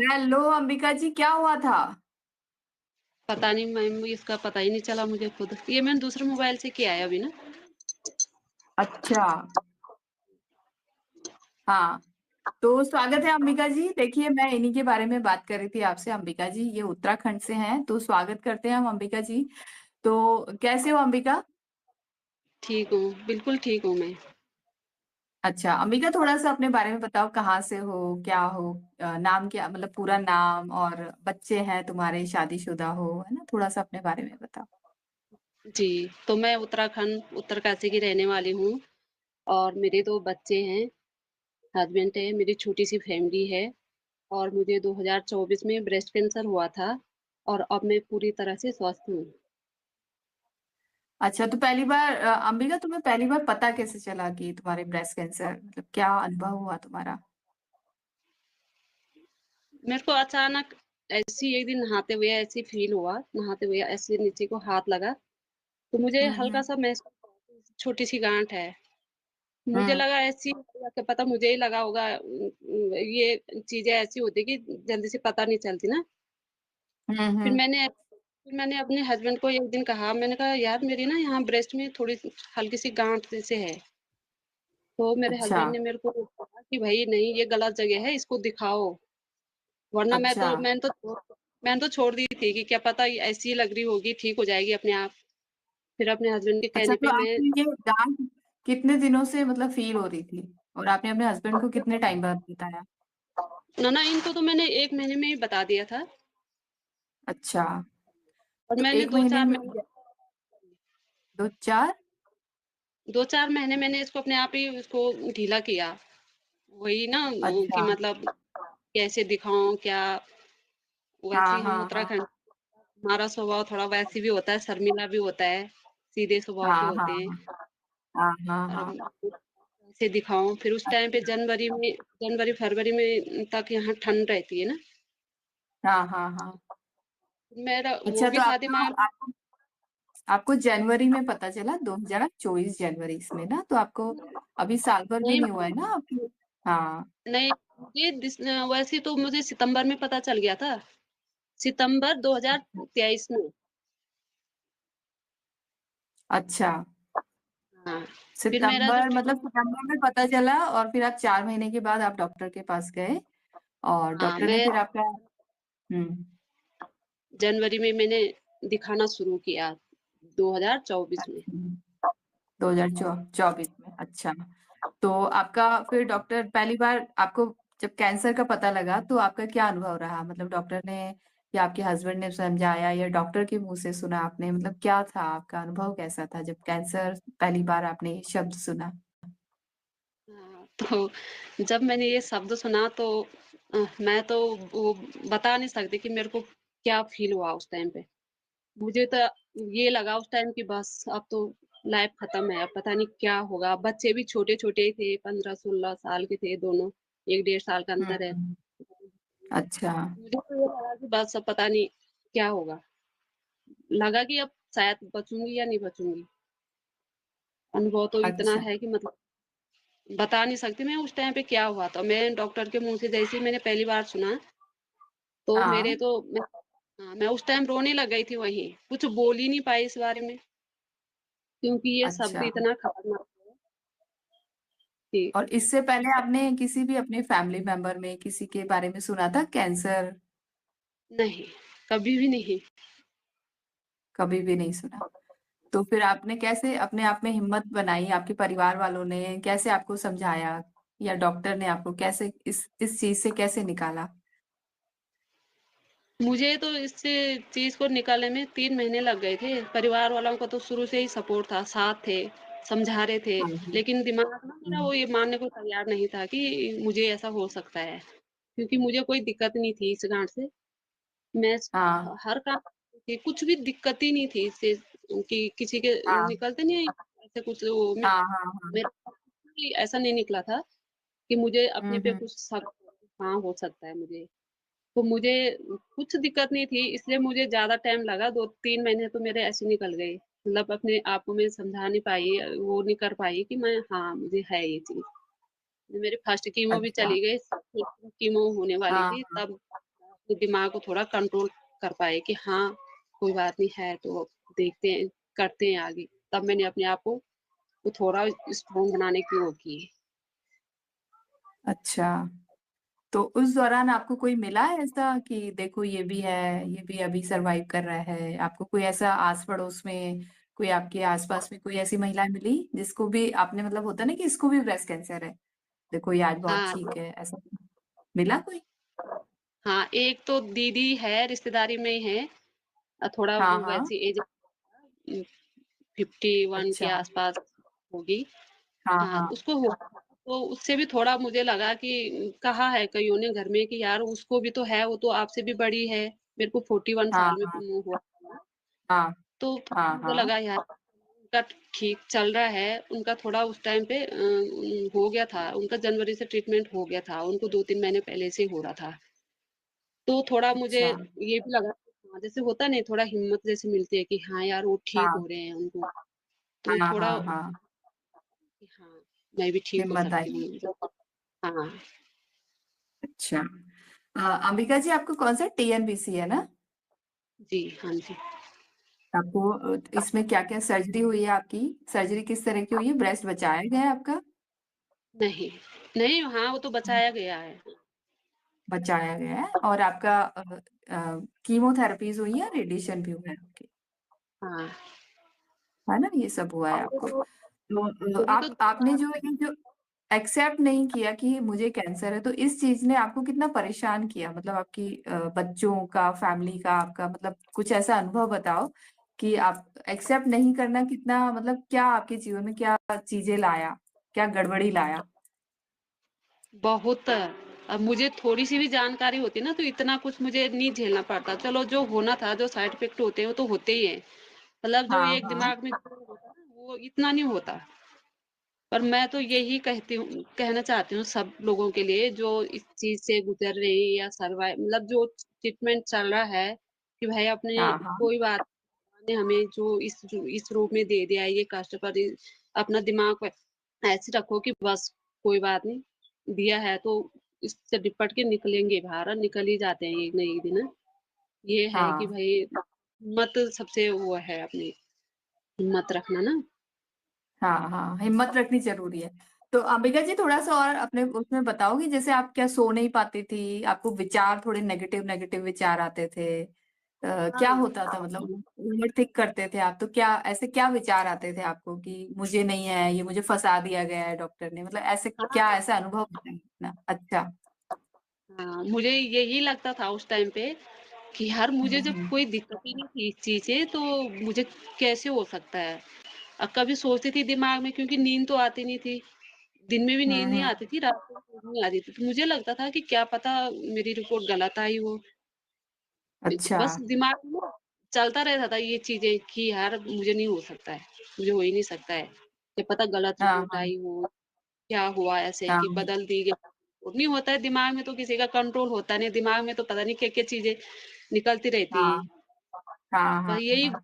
Hello Ambika जी, क्या हुआ था? पता नहीं मैम, इसका पता ही नहीं चला मुझे खुद। ये मैंने दूसरे मोबाइल से किया है अभी ना। अच्छा। हाँ। तो स्वागत है अंबिका जी। देखिए, मैं इन्हीं के बारे में बात कर रही थी आपसे। अंबिका जी ये उत्तराखंड से हैं, तो स्वागत करते हैं हम अंबिका जी। तो कैसे हो अंबिका? ठीक हूँ, बिल्कुल ठीक हूँ मैं। अच्छा अंबिका, थोड़ा सा अपने बारे में बताओ, कहाँ से हो, क्या हो, नाम क्या, मतलब पूरा नाम, और बच्चे हैं तुम्हारे, शादीशुदा हो, है ना? थोड़ा सा अपने बारे में बताओ। जी, तो मैं उत्तराखंड उत्तरकाशी की रहने वाली हूँ और मेरे 2 बच्चे हैं, हस्बैंड है, मेरी छोटी-सी फैमिली है और मुझे 2024 में ब्रेस्ट कैंसर हुआ था और अब मैं पूरी तरह से स्वस्थ हूँ। अच्छा, तो पहली बार अंबिका, तुम्हें पहली बार पता कैसे चला कि तुम्हारे ब्रेस्ट कैंसर, मतलब क्या अनुभव हुआ तुम्हारा? मेरे को अचानक ऐसे ही एक दिन नहाते हुए ऐसे फील हुआ, नहाते हुए ऐसे नीचे को हाथ लगा, तो मुझे हम्म। हल्का-सा महसूस हुआ कि छोटी-सी गाँठ है। मुझे हम्म। लगा ऐसी क्या पता मुझे ही लगा होगा ये चीज़ें ऐसी होती है कि जल्दी से पता नहीं चलती ना। फिर हम्म। मैंने अपने हस्बैंड को एक दिन कहा, मैंने कहा यार मेरी ना यहाँ ब्रेस्ट में थोड़ी-सी हल्की-सी गाँठ जैसे है। तो मेरे अच्छा। हस्बैंड ने मेरे को कहा कि भई नहीं ये गलत जगह है, इसको दिखाओ। वरना अच्छा। मैंने तो छोड़ दी थी कि क्या पता ये ऐसी ही लग रही होगी, ठीक हो जाएगी अपने आप। फिर अपने हस्बैंड के अच्छा, कहने तो पे मैं आपको ये गांठ कितने दिनों से मतलब फील हो रही थी, और आपने अपने हस्बैंड को कितने टाइम बाद बताया? ना इनको तो मैंने 1 महीने में ही बता दिया था अच्छा, और तो मैंने एक महीने 2-4 में महीने 2-4? 2-4 महीने मैंने इसको अपने आप ही उसको ढीला किया। वही ना कि अच्छा। मतलब कैसे दिखाऊँ क्या वैसे हाँ ही हम हाँ हाँ। उत्तराखंड हमारा स्वभाव थोड़ा वैसे भी होता है, शर्मीला भी होता है, सीधे स्वभाव के हाँ हाँ होते हैं हाँ हाँ और हाँ। कैसे दिखाऊँ? फिर उस टाइम पे जनवरी-फरवरी में तक यहाँ ठंड रहती है ना, हाँ हाँ हाँ। मेरा वो अच्छा, भी तो शादी में आपको जनवरी में पता चला, 2024 जनवरी इसमें ना, तो आपको अभी साल भर भी नहीं नहीं हुआ है ना आपकी? हाँ। नहीं वैसे तो मुझे सितंबर में पता चल गया था, सितंबर 2023 में। अच्छा, हाँ, फिर मेरा जो सितंबर, मतलब सितंबर में पता चला, और फिर आप 4 महीने के बाद आप डॉक्टर के पास गए, और हाँ, डॉक्टर ने मैं फिर आपका। हम्म। जनवरी में मैंने दिखाना शुरू किया 2024 में। 2024 में, अच्छा। तो आपका फिर डॉक्टर पहली बार आपको जब कैंसर का पता लगा, तो आपका क्या अनुभव रहा? मतलब डॉक्टर ने या आपके हस्बैंड ने समझाया, या डॉक्टर के मुंह से सुना आपने, मतलब क्या था आपका अनुभव, कैसा था जब कैंसर पहली बार आपने ये शब्द सुना? हाँ, तो जब मैंने ये शब्द सुना तो मैं तो वो बता नहीं सकती कि मेरे को क्या फ़ील हुआ उस टाइम पे। मुझे तो ये लगा उस टाइम कि बस अब तो लाइफ़ ख़त्म है, अब पता नहीं क्या होगा। बच्चे भी छोटे-छोटे ही थे, 15-16 साल के थे दोनों, 1 डेढ़ साल का अंतर है। हम्म। अच्छा। मुझे तो ये लगा कि बस अब पता नहीं क्या होगा। लगा कि अब शायद बचूँगी या नहीं बचूँगी। अनुभव तो इतना अच्छा। है कि मतलब बता नहीं सकती मैं उस टाइम पे क्या हुआ था। मैं डॉक्टर के मुँह से जैसे ही मैंने पहली बार सुना, तो हाँ। मैं उस टाइम रोने लग गई थी वहीं। कुछ बोल ही नहीं पाई इस बारे में, क्योंकि ये शब्द अच्छा, इतना खतरनाक है कि और इससे पहले आपने किसी भी अपने फैमिली मेंबर में किसी के बारे में सुना था कैंसर? नहीं, कभी भी नहीं। कभी भी नहीं सुना? तो फिर आपने कैसे अपने आप में हिम्मत बनाई, आपके परिवार वालों ने कैसे आपको समझाया, या डॉक्टर ने आपको कैसे इस चीज से कैसे निकाला? मुझे तो इस चीज़ को निकालने में 3 महीने लग गए थे। परिवार वालों का तो शुरू से ही सपोर्ट था, साथ थे, समझा रहे थे। हाँ। लेकिन दिमाग ना मेरा हम्म। वो ये मानने को तैयार नहीं था कि मुझे ऐसा हो सकता है। क्योंकि मुझे कोई दिक्कत नहीं थी इस गाँठ से। मैं हाँ हर काम करती थी, कुछ भी दिक्कत ही नहीं थी इससे कि किसी के हाँ निकलते नहीं है ऐसे कुछ वो हाँ हाँ हाँ। मेरा ऐसा नहीं निकला था कि मुझे अपने पे हम्म। कुछ शक हाँ, हो सकता है मुझे। तो मुझे कुछ दिक्कत नहीं थी इसलिए मुझे ज़्यादा टाइम लगा 2-3 महीने तो मेरे ऐसे निकल गए। मतलब अपने आप को मैं समझा नहीं पाई वो नहीं कर पाई कि मैं हाँ, मुझे है ये चीज़। मेरी फर्स्ट कीमो भी अच्छा। चली गई, कीमो होने वाली हाँ थी हाँ तब दिमाग को थोड़ा कंट्रोल कर पाए कि हाँ, कोई बात नहीं है तो देखते हैं, करते हैं आगे। तब मैंने अपने आप को थोड़ा स्ट्रॉन्ग बनाने की वो की। अच्छा। तो उस दौरान आपको कोई मिला है ऐसा कि देखो ये भी है, ये भी अभी सरवाइव कर रहा है? आपको कोई ऐसा आस पड़ोस में, कोई आपके आसपास में कोई ऐसी महिला मिली जिसको भी आपने, मतलब होता है ना कि इसको भी ब्रेस्ट कैंसर है, देखो ये आज बहुत हाँ, ठीक है, ऐसा मिला कोई? हाँ, एक तो दीदी है, रिश्तेदारी में ही है। थोड़ा हाँ हाँ। वैसी एज 51 के अच्छा। आस-पास होगी। हाँ हाँ, हाँ। उसको हुआ तो उससे भी थोड़ा मुझे लगा कि कहा है कइयों ने घर में कि यार उसको भी तो है, वो तो आपसे भी बड़ी है। मेरे को 41 हाँ साल में हाँ। हुआ। हाँ तो हाँ। मुझे हाँ। लगा यार उनका ठीक चल रहा है, उनका थोड़ा उस टाइम पे हो गया था, उनका जनवरी से ट्रीटमेंट हो गया था, उनको 2-3 महीने पहले से हो रहा था। तो थोड़ा मुझे अच्छा। ये भी लगा हाँ, जैसे होता नहीं थोड़ा हिम्मत जैसी मिलती है कि हाँ यार वो ठीक हाँ हो रहे हैं उनको, तो हाँ। थोड़ा हाँ हाँ। कि हाँ, मैं भी ठीक हो हिम्मत सकती आई। हूँ। हाँ, अच्छा। अंबिका जी, आपको कौन सा टीएनबीसी है ना? जी, हाँ जी। आपको इसमें क्या क्या सर्जरी हुई है आपकी? सर्जरी किस तरह की हुई है? ब्रेस्ट बचाया गया है आपका? नहीं, नहीं हाँ, वो तो बचाया गया है। बचाया गया है। और आपका कीमोथेरेपीज हुई है, रेडिएशन भी हुआ है आपके, हाँ, है ना? ये सब हुआ है मुझे आपको। तो तो मुझे तो आप आपने जो ये जो एक्सेप्ट नहीं किया कि मुझे कैंसर है, तो इस चीज ने आपको कितना परेशान किया? मतलब आपकी बच्चों का, फैमिली का, आपका, मतलब कुछ ऐसा अनुभव बताओ कि आप एक्सेप्ट नहीं करना कितना, मतलब क्या आपके जीवन में क्या चीजें लाया, क्या गड़बड़ी लाया? बहुत अब मुझे थोड़ी-सी भी जानकारी होती ना तो इतना कुछ मुझे नहीं झेलना पड़ता। चलो जो होना था, जो साइड इफ़ेक्ट होते हैं वो तो होते ही हैं। मतलब जो हाँ एक हाँ। दिमाग में जो होता है ना वो इतना नहीं होता। पर मैं तो यही कहती हूँ कहना चाहती हूँ सब लोगों के लिए जो इस चीज़ से गुज़र रहे हैं या मतलब जो ट्रीटमेंट चल रहा है कि भाई अपने हाँ हाँ। कोई बात भगवान ने हमें जो इस रूप में दे दिया है ये कष्ट पर अपना दिमाग पे ऐसे रखो कि बस कोई बात नहीं, दिया है तो इससे निपट के निकलेंगे बाहर, निकल ही जाते हैं एक ना एक दिन। ये है कि हाँ भाई हिम्मत सबसे वो है अपनी हिम्मत रखना ना। हाँ। हाँ, हिम्मत रखनी जरूरी है। तो अंबिका जी, थोड़ा सा और अपने उसमें बताओगी, जैसे आप क्या सो नहीं पाती थी, आपको विचार थोड़े नेगेटिव नेगेटिव विचार आते थे, क्या हाँ। होता था? मतलब ओवर थिंक करते थे आप, तो क्या ऐसे क्या विचार आते थे आपको कि मुझे नहीं है, ये मुझे फंसा दिया गया है डॉक्टर ने, मतलब ऐसे क्या, हाँ। ऐसा अनुभव होता है ना? अच्छा। हाँ, मुझे यही लगता था उस टाइम पे कि यार मुझे जब हम्म। कोई दिक्कत ही नहीं थी इस चीज़ से तो मुझे कैसे हो सकता है? कभी सोचती थी दिमाग में क्योंकि नींद तो आती नहीं थी। दिन में भी नींद नहीं आती हम्म। थी, रात को नींद नहीं आती थी। तो मुझे लगता था कि क्या पता मेरी रिपोर्ट गलत आई हो। अच्छा। बस दिमाग में ना चलता रहता था ये चीज़ें कि यार मुझे नहीं हो सकता है, मुझे हो ही नहीं सकता है। क्या पता गलत हाँ रिपोर्ट हाँ। आई हो, क्या हुआ ऐसे हाँ कि बदल दी गई रिपोर्ट। नहीं होता है दिमाग में तो किसी का कंट्रोल होता नहीं, दिमाग में तो पता नहीं क्या-क्या चीज़ें निकलती रहती हाँ। हैं। हाँ। बस हाँ। यही हाँ।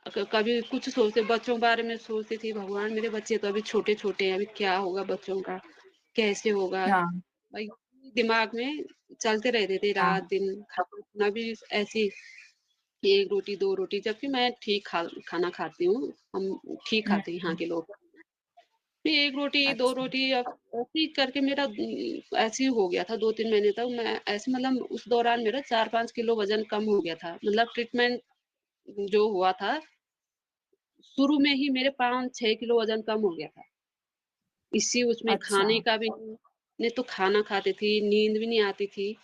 कभी कुछ सोचते बच्चों के बारे में सोचती थी भगवान मेरे बच्चे तो अभी छोटे-छोटे हैं, अभी क्या होगा बच्चों का? कैसे होगा? हाँ। भाई दिमाग में चलते रहते थे हाँ। रात-दिन खाना-पीना भी ऐसे 1 रोटी 2 रोटी जबकि मैं ठीक खाना खाती हूँ, हम ठीक खाते हैं यहाँ हम्म। के लोग। फिर 1 रोटी 2 अच्छा। रोटी ऐसे ही करके मेरा ऐसे ही हो गया था 2-3 महीने तक मैं ऐसे मतलब उस दौरान मेरा 4-5 किलो वज़न कम हो गया था। मतलब ट्रीटमेंट जो हुआ था शुरू में ही मेरे 5-6 किलो वज़न कम हो गया था। इसी उसमें अच्छा। खाने का भी नहीं तो खाना खाती थी, नींद भी नहीं आती थी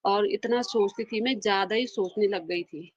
और इतना सोचती थी मैं ज़्यादा ही सोचने लग गई थी।